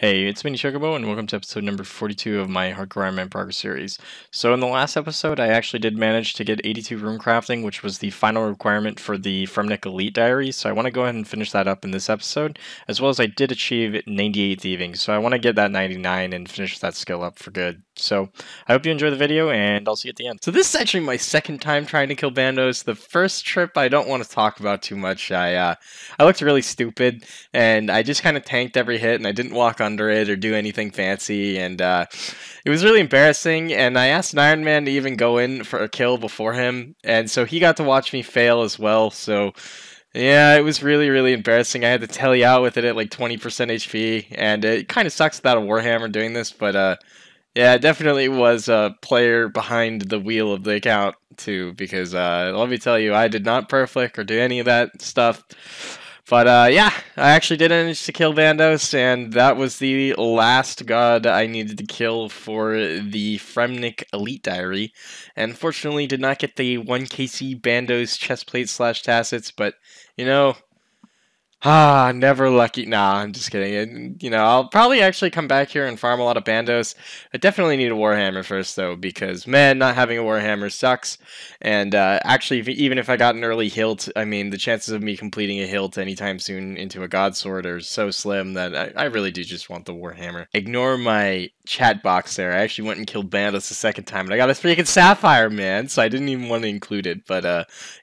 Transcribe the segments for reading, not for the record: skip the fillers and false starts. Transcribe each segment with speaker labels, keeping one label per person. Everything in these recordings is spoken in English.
Speaker 1: Hey, it's Mini Chocobo, and welcome to episode number 42 of my Hardcore Iron Man Progress series. So in the last episode, I actually did manage to get 82 rune crafting, which was the final requirement for the Fremnik Elite Diary, so I want to go ahead and finish that up in this episode, as well as I did achieve 98 thieving, so I want to get that 99 and finish that skill up for good. So I hope you enjoy the video, and I'll see you at the end. So this is actually my second time trying to kill Bandos. The first trip I don't want to talk about too much. I looked really stupid, and I just kind of tanked every hit, and I didn't walk under it or do anything fancy, and it was really embarrassing. And I asked an Iron Man to even go in for a kill before him, and so he got to watch me fail as well. So yeah, it was really embarrassing. I had to telly out with it at like 20% HP, and it kind of sucks without a Warhammer doing this, but yeah, it definitely was a player behind the wheel of the account too, because let me tell you, I did not perflict or do any of that stuff. But yeah, I actually did manage to kill Bandos, and that was the last god I needed to kill for the Fremnik Elite Diary. And fortunately did not get the 1KC Bandos chestplate / tassets, but you know, never lucky. Nah, I'm just kidding. You know, I'll probably actually come back here and farm a lot of Bandos. I definitely need a Warhammer first, though, because, man, not having a Warhammer sucks. And actually, even if I got an early hilt, I mean, the chances of me completing a hilt anytime soon into a God Sword are so slim that I really do just want the Warhammer. Ignore my chat box there. I actually went and killed Bandos the second time, and I got a freaking Sapphire, man, so I didn't even want to include it. But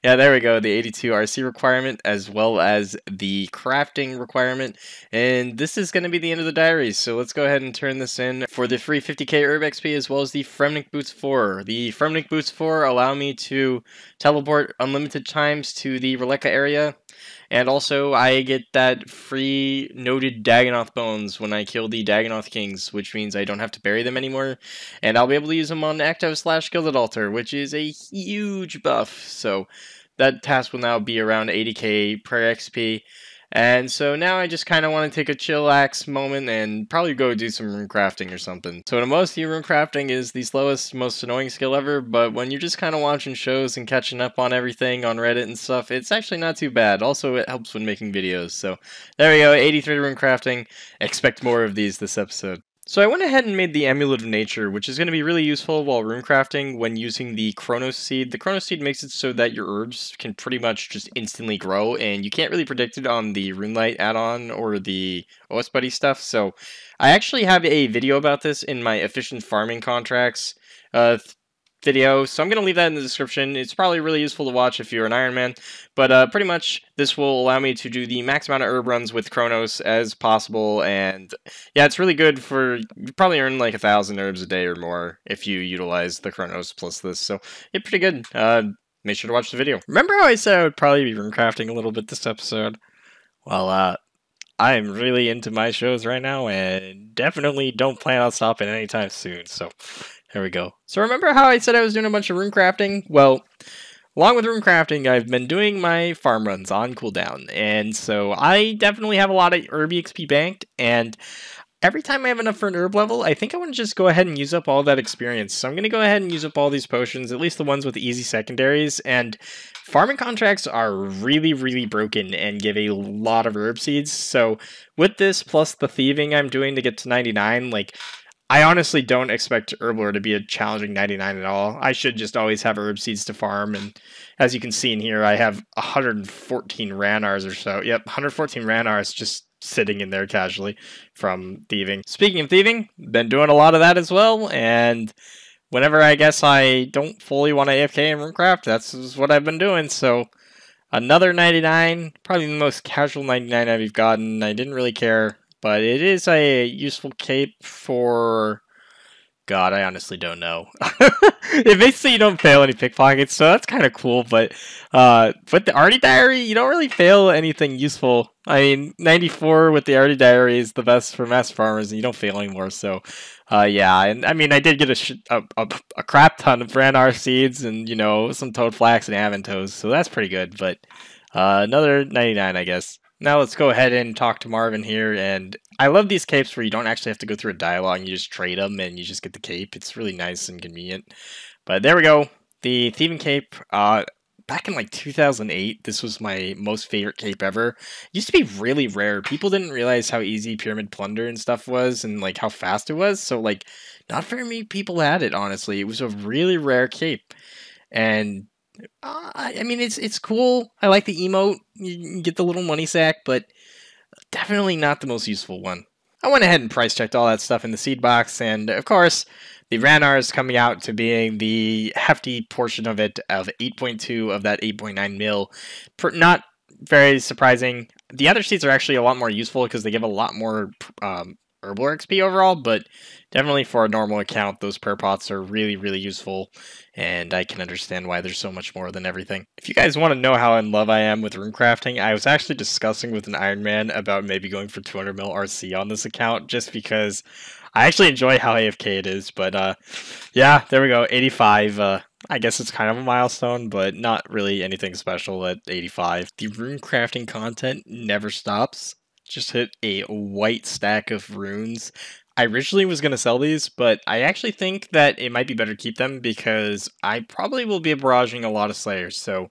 Speaker 1: yeah, there we go. The 82 RC requirement, as well as the crafting requirement, and this is going to be the end of the diary, so let's go ahead and turn this in for the free 50k herb XP, as well as the Fremnik Boots 4. The Fremnik Boots 4 allow me to teleport unlimited times to the Releka area, and also I get that free noted Dagannoth bones when I kill the Dagannoth Kings, which means I don't have to bury them anymore, and I'll be able to use them on Active / Gilded Altar, which is a huge buff, so that task will now be around 80k per XP. And so now I just kind of want to take a chillax moment and probably go do some rune crafting or something. So to most of you, rune crafting is the slowest, most annoying skill ever, but when you're just kind of watching shows and catching up on everything on Reddit and stuff, it's actually not too bad. Also, it helps when making videos. So there we go, 83 rune crafting. Expect more of these this episode. So I went ahead and made the Amulet of Nature, which is going to be really useful while runecrafting when using the Chronos Seed. The Chronos Seed makes it so that your herbs can pretty much just instantly grow, and you can't really predict it on the Runelight add-on or the OS Buddy stuff. So I actually have a video about this in my Efficient Farming Contracts video, so I'm going to leave that in the description. It's probably really useful to watch if you're an Iron Man, but pretty much this will allow me to do the max amount of herb runs with Chronos as possible, and yeah, it's really good for, you probably earn like 1,000 herbs a day or more if you utilize the Chronos plus this, so yeah, pretty good. Make sure to watch the video. Remember how I said I would probably be runecrafting a little bit this episode? Well, I'm really into my shows right now, and definitely don't plan on stopping anytime soon, so there we go. So remember how I said I was doing a bunch of rune crafting? Well, along with rune crafting, I've been doing my farm runs on cooldown, and so I definitely have a lot of herb XP banked, and every time I have enough for an herb level, I think I want to just go ahead and use up all that experience. So I'm going to go ahead and use up all these potions, at least the ones with easy secondaries, and farming contracts are really broken and give a lot of herb seeds. So with this, plus the thieving I'm doing to get to 99, like, I honestly don't expect Herblore to be a challenging 99 at all. I should just always have herb seeds to farm, and as you can see in here, I have 114 Ranars or so. Yep, 114 Ranars just sitting in there casually from thieving. Speaking of thieving, been doing a lot of that as well, and whenever I guess I don't fully want to AFK in RuneCraft, that's what I've been doing, so another 99, probably the most casual 99 I've gotten. I didn't really care. But it is a useful cape for... God, I honestly don't know. It makes so you don't fail any pickpockets, so that's kind of cool. But with the Arty Diary, you don't really fail anything useful. I mean, 94 with the Arty Diary is the best for mass farmers, and you don't fail anymore. So, yeah. And I mean, I did get a crap ton of Ranar seeds, and you know, some Toad Flax and Avantos, so that's pretty good. But another 99, I guess. Now let's go ahead and talk to Marvin here, and I love these capes where you don't actually have to go through a dialogue, you just trade them and you just get the cape. It's really nice and convenient. But there we go, the Thieving Cape. back in like 2008, this was my most favorite cape ever. It used to be really rare. People didn't realize how easy Pyramid Plunder and stuff was and like how fast it was. So like not very many people had it, honestly. It was a really rare cape. And I mean, it's cool. I like the emote. You get the little money sack, but definitely not the most useful one. I went ahead and price checked all that stuff in the seed box, and of course, the Ranarr is coming out to being the hefty portion of it, of 8.2 of that 8.9 mil. Not very surprising. The other seeds are actually a lot more useful because they give a lot more Herblore XP overall, but definitely for a normal account, those prayer pots are really, really useful, and I can understand why there's so much more than everything. If you guys want to know how in love I am with runecrafting, I was actually discussing with an Iron Man about maybe going for 200 mil RC on this account, just because I actually enjoy how AFK it is, but yeah, there we go, 85. I guess it's kind of a milestone, but not really anything special at 85. The runecrafting content never stops. Just hit a white stack of runes. I originally was going to sell these, but I actually think that it might be better to keep them because I probably will be barraging a lot of Slayers. So,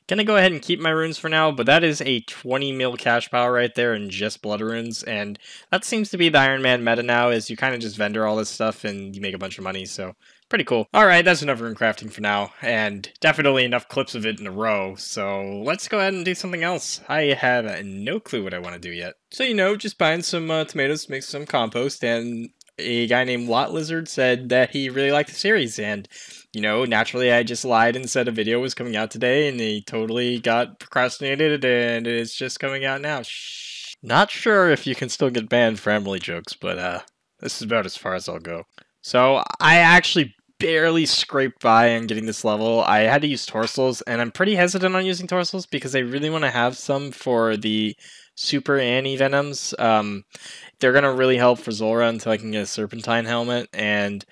Speaker 1: gonna go ahead and keep my runes for now, but that is a 20 mil cash power right there in just blood runes, and that seems to be the Iron Man meta now, is you kind of just vendor all this stuff and you make a bunch of money, so pretty cool. Alright, that's enough rune crafting for now, and definitely enough clips of it in a row, so let's go ahead and do something else. I have no clue what I want to do yet. So, you know, just buying some tomatoes to make some compost, and a guy named Lot Lizard said that he really liked the series, and you know, naturally I just lied and said a video was coming out today, and he totally got procrastinated, and it's just coming out now. Shh. Not sure if you can still get banned for Emily jokes, but this is about as far as I'll go. So, I actually barely scraped by on getting this level. I had to use Torsals, and I'm pretty hesitant on using Torsals because I really want to have some for the Super Annie Venoms. They're going to really help for Zulrah until I can get a Serpentine helmet, and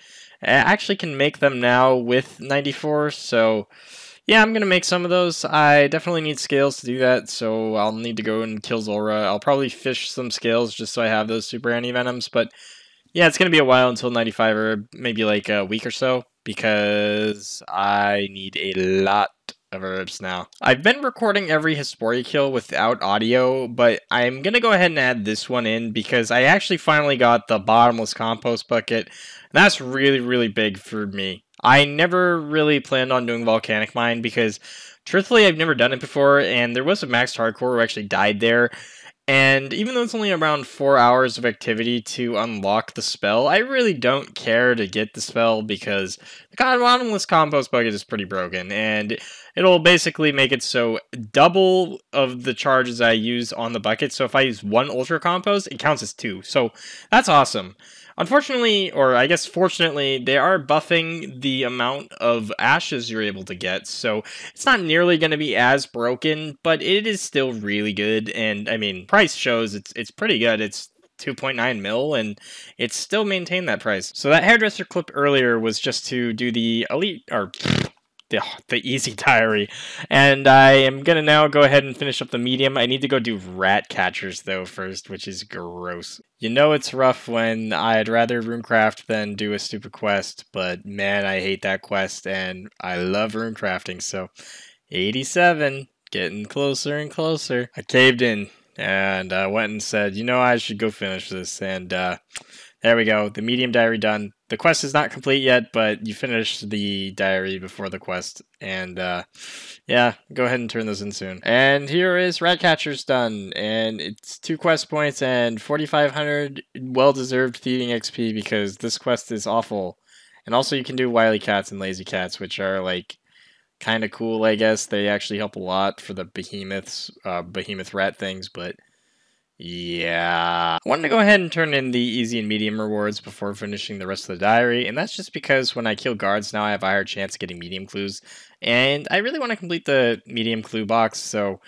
Speaker 1: I actually can make them now with 94, so yeah, I'm going to make some of those. I definitely need scales to do that, so I'll need to go and kill Zulrah. I'll probably fish some scales just so I have those Super Annie Venoms, but yeah, it's going to be a while until 95, or maybe like a week or so, because I need a lot of herbs now. I've been recording every Hesperia kill without audio, but I'm going to go ahead and add this one in because I actually finally got the bottomless compost bucket. That's really, really big for me. I never really planned on doing volcanic mine because truthfully I've never done it before, and there was a maxed hardcore who actually died there. And even though it's only around 4 hours of activity to unlock the spell, I really don't care to get the spell because the bottomless compost bucket is pretty broken, and it'll basically make it so double of the charges I use on the bucket. So if I use 1 ultra compost, it counts as 2. So that's awesome. Unfortunately, or I guess fortunately, they are buffing the amount of ashes you're able to get, so it's not nearly going to be as broken, but it is still really good, and I mean, price shows it's pretty good. It's 2.9 mil, and it's still maintained that price. So that hairdresser clip earlier was just to do the elite, or the easy diary, and I am gonna now go ahead and finish up the medium. I need to go do rat catchers though first, which is gross. You know it's rough when I'd rather runecraft than do a stupid quest, but man, I hate that quest, and I love runecrafting. So 87, getting closer and closer. I caved in and went and said, you know, I should go finish this, and there we go, the medium diary done. The quest is not complete yet, but you finished the diary before the quest, and yeah, go ahead and turn those in soon. And here is Ratcatchers done, and it's 2 quest points and 4,500 well-deserved thieving XP because this quest is awful. And also you can do Wily Cats and Lazy Cats, which are like kind of cool, I guess. They actually help a lot for the behemoths, behemoth rat things, but yeah. I wanted to go ahead and turn in the easy and medium rewards before finishing the rest of the diary, and that's just because when I kill guards now I have a higher chance of getting medium clues, and I really want to complete the medium clue box, so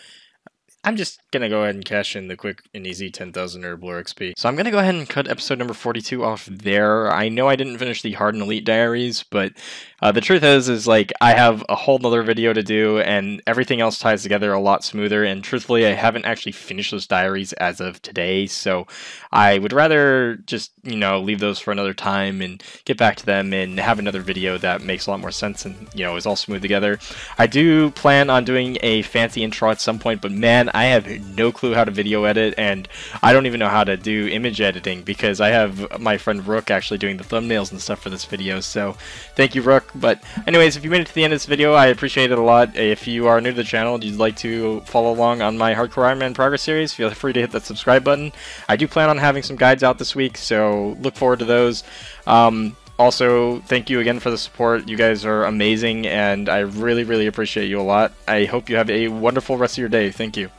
Speaker 1: I'm just gonna go ahead and cash in the quick and easy 10,000 herb lore XP. So I'm gonna go ahead and cut episode number 42 off there. I know I didn't finish the Hard and Elite diaries, but the truth is like I have a whole nother video to do, and everything else ties together a lot smoother. And truthfully, I haven't actually finished those diaries as of today, so I would rather just leave those for another time and get back to them and have another video that makes a lot more sense and is all smooth together. I do plan on doing a fancy intro at some point, but man, I have no clue how to video edit, and I don't even know how to do image editing because I have my friend Rook actually doing the thumbnails and stuff for this video. So thank you, Rook. But anyways, if you made it to the end of this video, I appreciate it a lot. If you are new to the channel and you'd like to follow along on my Hardcore Iron Man progress series, feel free to hit that subscribe button. I do plan on having some guides out this week, so look forward to those. Also, thank you again for the support. You guys are amazing, and I really, really appreciate you a lot. I hope you have a wonderful rest of your day. Thank you.